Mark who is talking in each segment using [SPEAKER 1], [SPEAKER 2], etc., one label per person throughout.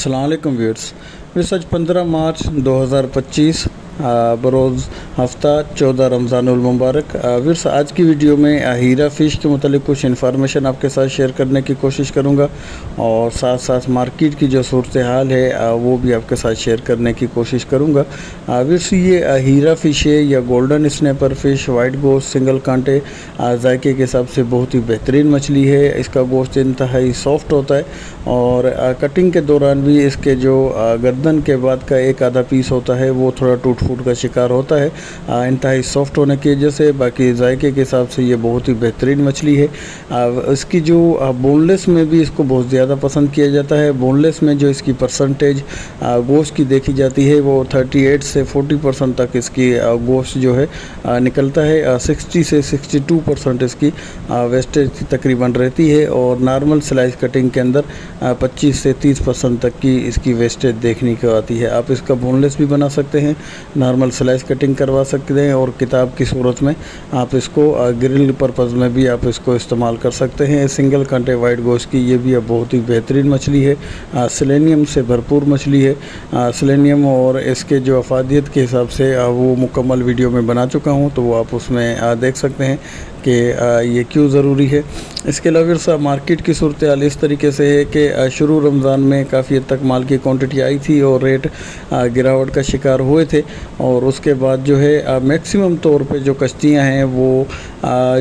[SPEAKER 1] अस्सलाम वालेकुम व्यूअर्स। आज 15 मार्च 2025 बरोज़ हफ़्ता 14 रमज़ानुल मुबारक। व्यूअर्स, आज की वीडियो में हीरा फ़िश के मुतालिक कुछ इन्फॉर्मेशन आपके साथ शेयर करने की कोशिश करूँगा और साथ साथ मार्केट की जो सूरत हाल है वो भी आपके साथ शेयर करने की कोशिश करूँगा। व्यूअर्स, ये हीरा फ़िश है या गोल्डन स्नैपर फ़िश, वाइट गोश्त, सिंगल कांटे, जायके के हिसाब से बहुत ही बेहतरीन मछली है। इसका गोश्त इंतहाई सॉफ्ट होता है और कटिंग के दौरान भी इसके जो गर्दन के बाद का एक आधा पीस होता है वो थोड़ा टूट फूट का शिकार होता है इंतहाई सॉफ्ट होने की वजह से। बाकी जायके के हिसाब से ये बहुत ही बेहतरीन मछली है। इसकी जो बोनलेस में भी इसको बहुत ज़्यादा पसंद किया जाता है। बोनलेस में जो इसकी परसेंटेज गोश्त की देखी जाती है वो 38 से 40% तक इसकी गोश्त जो है निकलता है। 60 से 62% इसकी वेस्टेज तकरीबन रहती है और नॉर्मल स्लाइस कटिंग के अंदर 25 से 30% तक की इसकी वेस्टेज देखने को आती है। आप इसका बोनलेस भी बना सकते हैं, नॉर्मल स्लाइस कटिंग करवा सकते हैं और किताब की सूरत में आप इसको ग्रिल पर्पज़ में भी आप इसको इस्तेमाल कर सकते हैं। सिंगल कांटे वाइट गोश्त की ये भी बहुत ही बेहतरीन मछली है। सेलेनियम से भरपूर मछली है। सेलेनियम और इसके जो अफादियत के हिसाब से वो मुकम्मल वीडियो में बना चुका हूँ, तो वो आप उसमें देख सकते हैं कि ये क्यों ज़रूरी है। इसके अलावा मार्केट की सूरत हाल इस तरीके से है कि शुरू रमज़ान में काफ़ी हद तक माल की क्वांटिटी आई थी और रेट गिरावट का शिकार हुए थे और उसके बाद जो है मैक्सिमम तौर पे जो कश्तियाँ हैं वो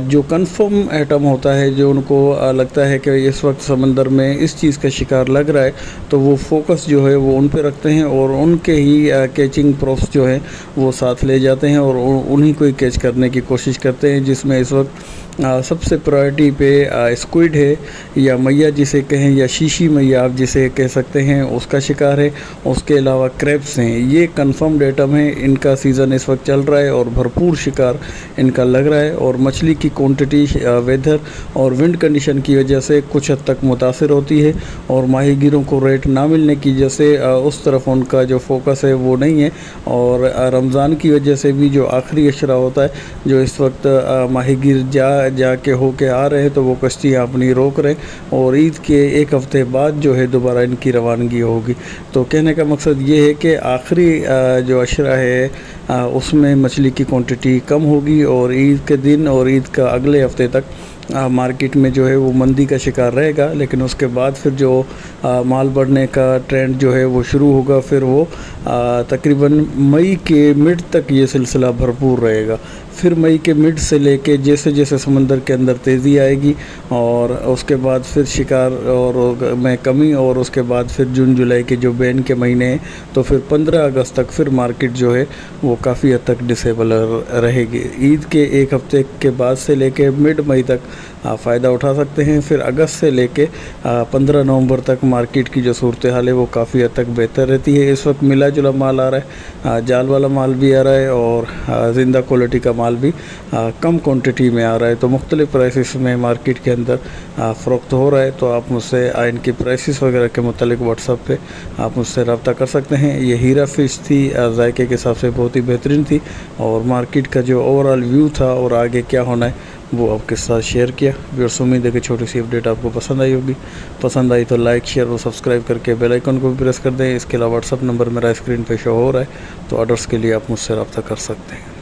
[SPEAKER 1] जो कंफर्म आइटम होता है, जो उनको लगता है कि इस वक्त समंदर में इस चीज़ का शिकार लग रहा है, तो वो फोकस जो है वो उन पे रखते हैं और उनके ही कैचिंग प्रोफ्स जो है वो साथ ले जाते हैं और उन्हीं को ही कैच करने की कोशिश करते हैं। जिसमें इस वक्त सबसे प्रायोरिटी पे स्क्विड है या मैया जिसे कहें या शीशी मैया आप जिसे कह सकते हैं, उसका शिकार है। उसके अलावा क्रैब्स हैं, ये कंफर्म्ड आइटम है, इनका सीज़न इस वक्त चल रहा है और भरपूर शिकार इनका लग रहा है। और मछली की क्वांटिटी वेदर और विंड कंडीशन की वजह से कुछ हद तक मुतासिर होती है और माहीगीरों को रेट ना मिलने की वजह से उस तरफ उनका जो फोकस है वो नहीं है। और रमज़ान की वजह से भी जो आखिरी अशरा होता है, जो इस वक्त माहीगीर जाके होके आ रहे हैं, तो वो कश्तियाँ अपनी रोक रहे और ईद के एक हफ़्ते बाद जो है दोबारा इनकी रवानगी होगी। तो कहने का मकसद ये है कि आखिरी जो अशरा है उसमें मछली की क्वांटिटी कम होगी और ईद के दिन और ईद का अगले हफ़्ते तक मार्केट में जो है वो मंदी का शिकार रहेगा। लेकिन उसके बाद फिर जो माल बढ़ने का ट्रेंड जो है वो शुरू होगा, फिर वो तकरीबन मई के मिड तक ये सिलसिला भरपूर रहेगा। फिर मई के मिड से लेके जैसे जैसे समंदर के अंदर तेज़ी आएगी और उसके बाद फिर शिकार और में कमी और उसके बाद फिर जून जुलाई के जो बैन के महीने हैं, तो फिर 15 अगस्त तक फिर मार्केट जो है वो काफ़ी हद तक डिसेबल रहेगी। ईद के एक हफ़्ते के बाद से लेके मिड मई तक फ़ायदा उठा सकते हैं। फिर अगस्त से लेके 15 नवंबर तक मार्केट की जो सूरत हाल है वो काफ़ी हद तक बेहतर रहती है। इस वक्त मिला जुला माल आ रहा है, जाल वाला माल भी आ रहा है और ज़िंदा क्वालिटी का माल भी कम क्वांटिटी में आ रहा है। तो मुख्तलिफ प्राइसेस में मार्केट के अंदर फ़रोख्त हो रहा है। तो आप मुझसे इनकी प्राइसेस वगैरह के मुतालिक व्हाट्सएप पे आप मुझसे रब्ता कर सकते हैं। ये हीरा फ़िश थी, जायके के हिसाब से बहुत ही बेहतरीन थी और मार्केट का जो ओवरऑल व्यू था और आगे क्या होना है वो आपके साथ शेयर किया। व्यूअर्स, उम्मीद है कि छोटी सी अपडेट आपको पसंद आई होगी। पसंद आई तो लाइक, शेयर और सब्सक्राइब करके बेल आइकन को भी प्रेस कर दें। इसके अलावा व्हाट्सअप नंबर मेरा स्क्रीन पे शो हो रहा है, तो ऑर्डर्स के लिए आप मुझसे रब्ता कर सकते हैं।